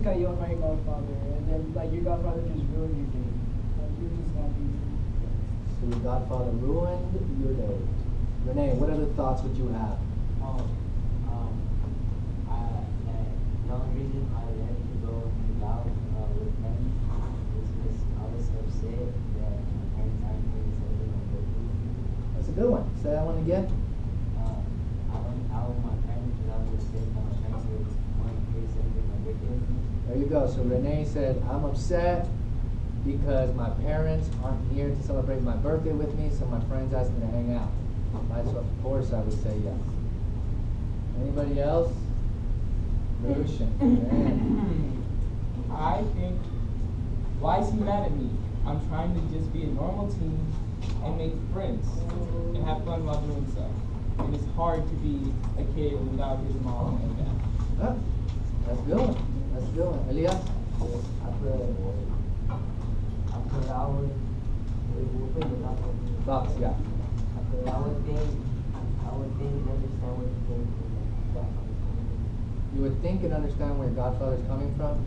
You're my godfather, and then like your godfather just ruined your day. Like you're just happy. So your godfather ruined your day. Renee, what other thoughts would you have? Oh, the only reason I left to go hang out with friends is because I was upset that my parents aren't here to celebrate my birthday. That's a good one. Say that one again. I want my parents, because I was upset that my parents weren't here to celebrate my birthday with me. There you go. So Renee said, I'm upset because my parents aren't here to celebrate my birthday with me, so my friends asked me to hang out. Right, so of course I would say yes. Anybody else? Lucian. I think, why is he mad at me? I'm trying to just be a normal teen and make friends and have fun while doing so. And it's hard to be a kid without his mom and dad. Huh? That's a good one. That's a good one. Elias? Thoughts, yeah. I would think and understand where he came from. You would think and understand where your godfather's coming from.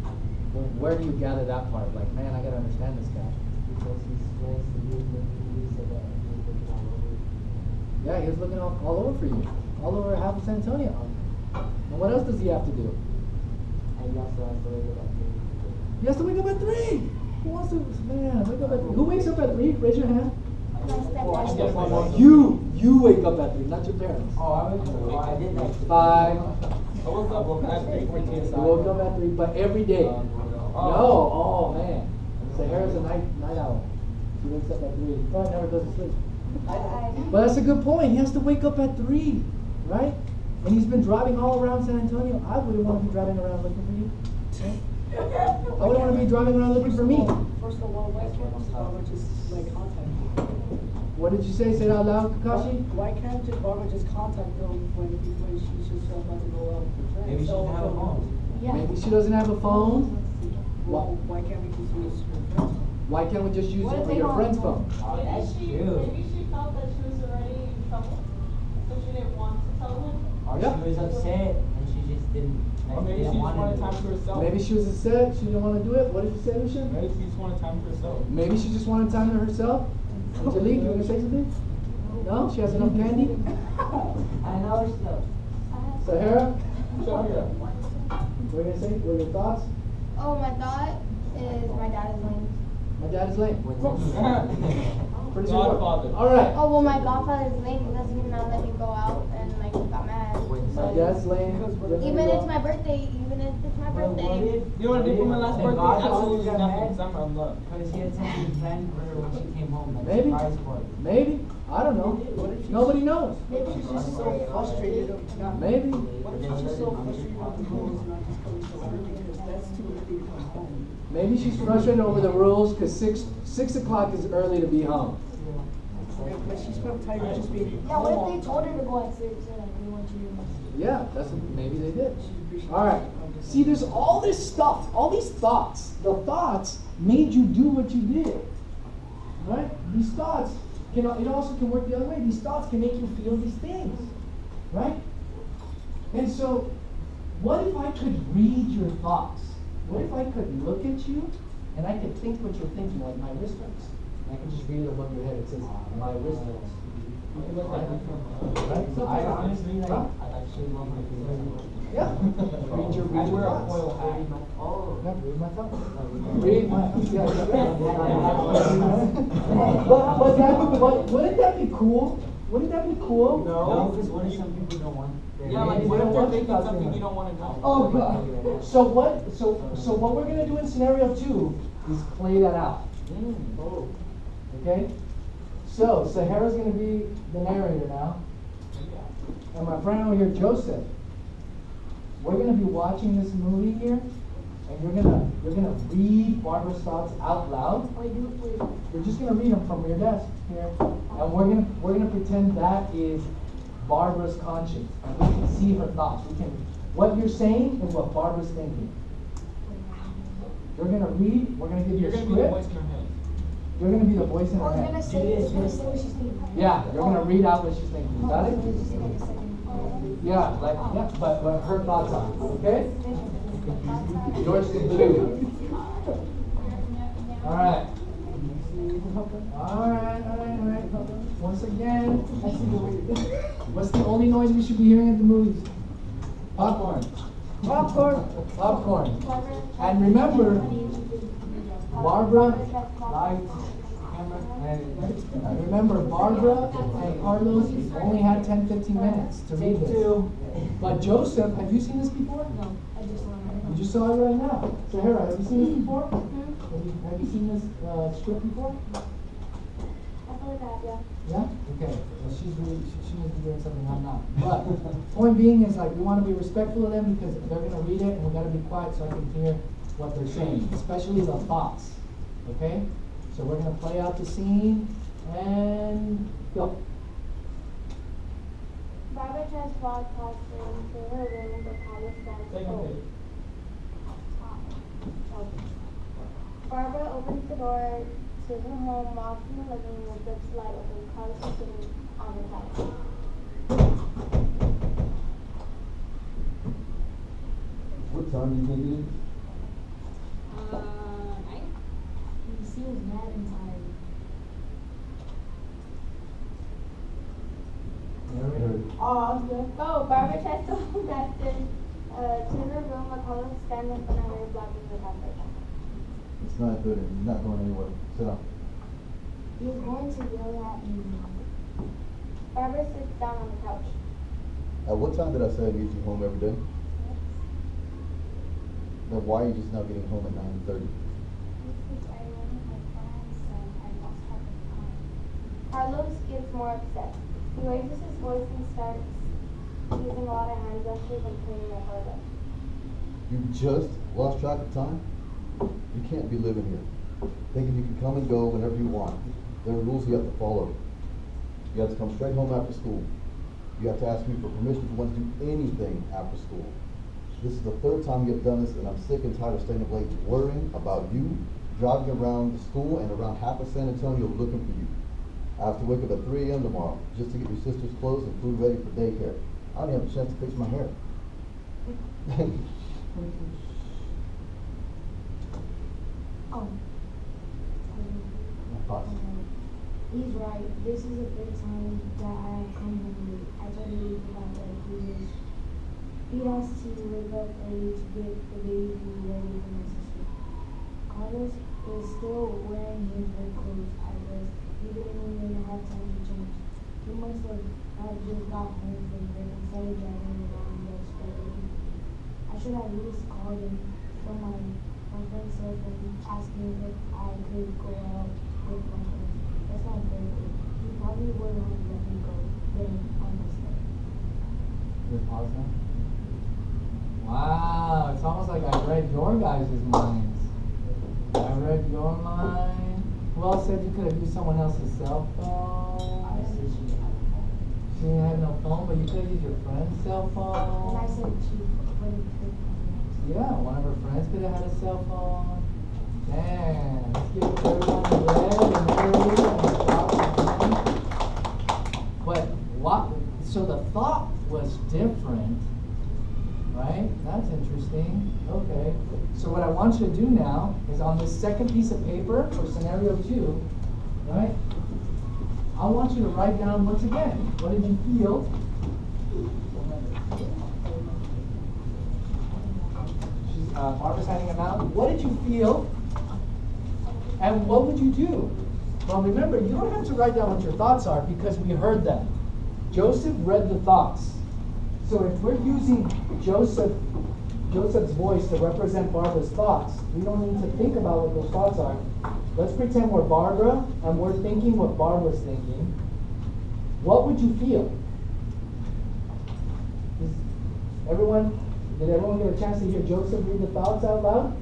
Well, where do you gather that part? Like, man, I gotta understand this guy. Because he's nice to you, and he said that he was looking all over. Yeah, he was looking all over for you. All over half of San Antonio. And what else does he have to do? And he also has to wake up at 3. He has to wake up at 3. Who wants to, man, wake up at 3? Who wakes up at 3? Raise your hand. You wake up at 3, not your parents. I did that. 5. I woke up at 3:14. You woke up at 3, but every day. No, oh man. Sahara's a night owl. She wakes up at 3. He probably never goes to sleep. But that's a good point. He has to wake up at 3, right? And he's been driving all around San Antonio. I wouldn't want to be driving around looking for you. I wouldn't want to be driving around looking for me. First of all, why can't Barbara just like contact you? What did you say? Say it out loud, Kakashi. Why can't Barbara just contact them when she's just about to go out with friends? Maybe she doesn't have a phone. Yeah. Maybe she doesn't have a phone. Well, why can't we just use her friend's phone? Why can't we just use your friend's phone? That's true. Maybe she felt that she was already in trouble, so she didn't want to tell him. Or Yeah. she was upset and she just didn't. Or maybe she just wanted time to herself. Maybe she was upset. She didn't want to do it. What did you say, Lucian? Maybe she just wanted time to herself. Maybe she just wanted time to herself. Angelique, you want to say something? No? She has enough candy? I know still. Sahara? Sure. What are you going to say? What are your thoughts? Oh, my thought is my dad is lame. My dad is late. Pretty Godfather. All right. Oh, well, my godfather is lame. It doesn't not let me go out and like got mad. My dad's late. Even if it's my birthday, You know what I did for my last birthday? Absolutely nothing. Because I'm in love. Because he had something planned for her when she came home. Like Maybe. surprise party. Maybe. I don't know. Nobody knows. Maybe she's just so frustrated of not. Maybe. What if she's just so frustrated of the rules and not just coming so early? Because that's too early to come home. Maybe she's frustrated over the rules because 6 o'clock is early to be home. Yeah, but she's probably tired of just being Yeah, what if they told her to go at 6 and we want you to? Yeah, maybe they did. All right. See, there's all this stuff, all these thoughts. The thoughts made you do what you did. Right? These thoughts it also can work the other way. These thoughts can make you feel these things. Right? And so, what if I could read your thoughts? What if I could look at you and I could think what you're thinking, like my wristbands? I can just read it above your head. It says my wristbands. Right? I honestly like. Huh? I actually love my favorite. Yeah. Read your I wear a thoughts. foil hat. Oh. Yeah, read my thoughts. Read my but wouldn't that be cool? Wouldn't that be cool? No, because what if some people don't want? Yeah, like what if they're thinking something you don't want to know? Oh God. So what we're gonna do in scenario 2 is play that out. Okay? So Sahara's gonna be the narrator now. And my friend over here, Joseph, we're gonna be watching this movie here, and you're gonna read Barbara's thoughts out loud. You're just gonna read them from your desk here, and we're gonna pretend that is Barbara's conscience, and we can see her thoughts. What you're saying is what Barbara's thinking. You're gonna read. We're gonna give you a script. You're gonna be the voice in her head. You're gonna be the voice in her You're head. gonna say what she's thinking. Yeah, you're gonna read out what she's thinking. Got it? Yeah, but her thoughts are okay. Yours is blue. Alright. Alright. Once again, I see the way. What's the only noise we should be hearing at the movies? Popcorn. Popcorn. And remember, Barbara, light, camera, and remember, Barbara and Carlos only had 10-15 minutes to read this. But Joseph, have you seen this before? No, I just want to. You just saw it right now. Sahara, have you seen this before? Have you seen this script before? I feel like I have, yeah. Yeah? Okay. Well, she must be doing something I'm not. But point being is, like, we want to be respectful of them because they're going to read it and we got to be quiet so I can hear what they're saying, especially the thoughts. Okay? So we're going to play out the scene and go. Barbara tries to walk past into her room, but Carlos stands Second cold. page. Barbara opens the door to her home, walks in the living room, and flips the light open. Carlos is sitting on the couch. What time do you think it is? Night? He seems mad and tired. Oh, Barbara tries to walk back to her room, but Carlos stands in front of her, blocking the pathway. It's 9:30. You're not going anywhere. Sit down. He is going to yell at me. Barbara sits down on the couch. At what time did I say I'd get you home every day? Then why are you just now getting home at 9:30? Carlos gets more upset. He raises his voice and starts using a lot of hand gestures and pointing at Barbara. You just lost track of time? You can't be living here, thinking you can come and go whenever you want. There are rules you have to follow. You have to come straight home after school. You have to ask me for permission if you want to do anything after school. This is the third time you've done this, and I'm sick and tired of staying up late worrying about you, driving around the school and around half of San Antonio looking for you. I have to wake up at 3 a.m. tomorrow just to get your sister's clothes and food ready for daycare. I don't even have a chance to fix my hair. Oh. Thoughts? He's right. This is the third time that I have come home late. I totally forgot that he has to wake up early to get the baby food ready for my sister. Carlos is still wearing his work clothes, I guess. He didn't even have time to change. He must have just got home from work and started driving around yesterday. I should have at least called him from my friend's cell phone, asking if I could go out with my friends. That's not fair. He probably would have let me go then on this day. Just pause now. Wow, it's almost like I read your guys' minds. I read your mind. Who else said you could have used someone else's cell phone? I said she didn't have a phone. She didn't have no phone, but you could have used your friend's cell phone. And I said she wouldn't could Yeah, one of her friends could have had a cell phone. Damn, let's give everyone a red and Mary and but what? So the thought was different, right? That's interesting. Okay. So what I want you to do now is on this second piece of paper for scenario 2, right? I want you to write down once again. What did you feel? Barbara's handing them out. What did you feel? And what would you do? Well, remember, you don't have to write down what your thoughts are because we heard them. Joseph read the thoughts. So if we're using Joseph's voice to represent Barbara's thoughts, we don't need to think about what those thoughts are. Let's pretend we're Barbara and we're thinking what Barbara's thinking. What would you feel? Did everyone get a chance to hear Joseph read the thoughts out loud?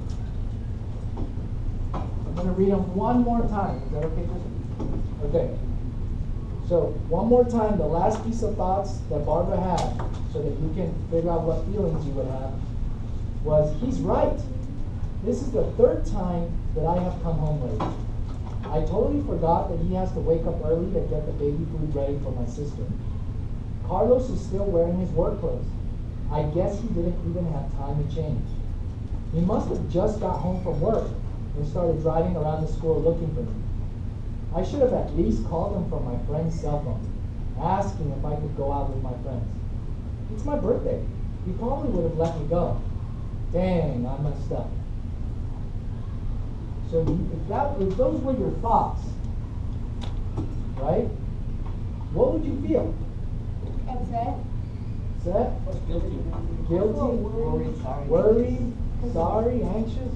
I'm going to read them one more time. Is that okay, Joseph? Okay. So, one more time, the last piece of thoughts that Barbara had, so that you can figure out what feelings you would have, was, he's right. This is the third time that I have come home late. I totally forgot that he has to wake up early to get the baby food ready for my sister. Carlos is still wearing his work clothes. I guess he didn't even have time to change. He must have just got home from work and started driving around the school looking for me. I should have at least called him from my friend's cell phone, asking if I could go out with my friends. It's my birthday. He probably would have let me go. Dang, I messed up. So if those were your thoughts, right? What would you feel? Upset. Upset? Guilty. Guilty? Worried, sorry. Worried? Sorry? Anxious?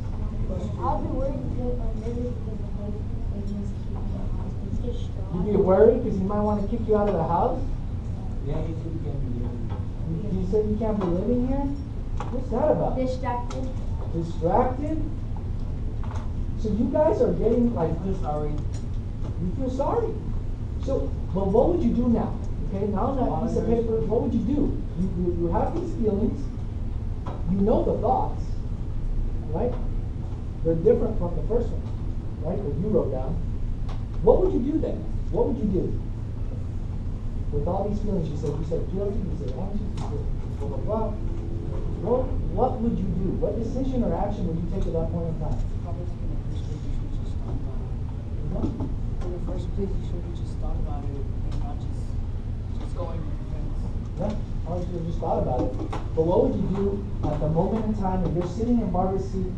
I'll be worried because I'm nervous because they just keep me in the house. It's just strong. You'd be worried because he might want to kick you out of the house? Yeah, you two can be living. You said you can't be living here? What's that about? Distracted. Distracted? So you guys are getting like I'm sorry. you feel sorry. So, but what would you do now? Okay, now on that piece of paper, what would you do? You have these feelings, you know the thoughts, right? They're different from the first one, right? That you wrote down. What would you do then? What would you do? With all these feelings, you said guilty, you said anxious, you said blah blah blah. What would you do? What decision or action would you take at that point in time? Probably in the first place, you should just thought about it. What? In the first place, you should have just thought about it and not just going with your friends. Yeah, I should have just thought about it. But what would you do at the moment in time when you're sitting in Barbara's seat,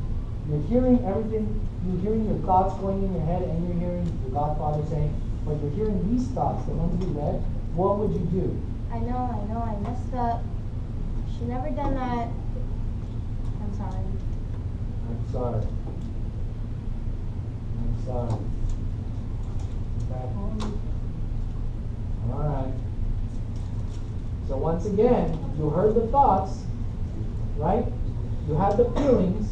you're hearing everything, you're hearing your thoughts going in your head, and you're hearing your Godfather saying, but you're hearing these thoughts, the ones we read, what would you do? I know, I messed up. Should never done that. I'm sorry. I'm sorry. I'm sorry. Okay. Alright. So once again, you heard the thoughts, right? You had the feelings.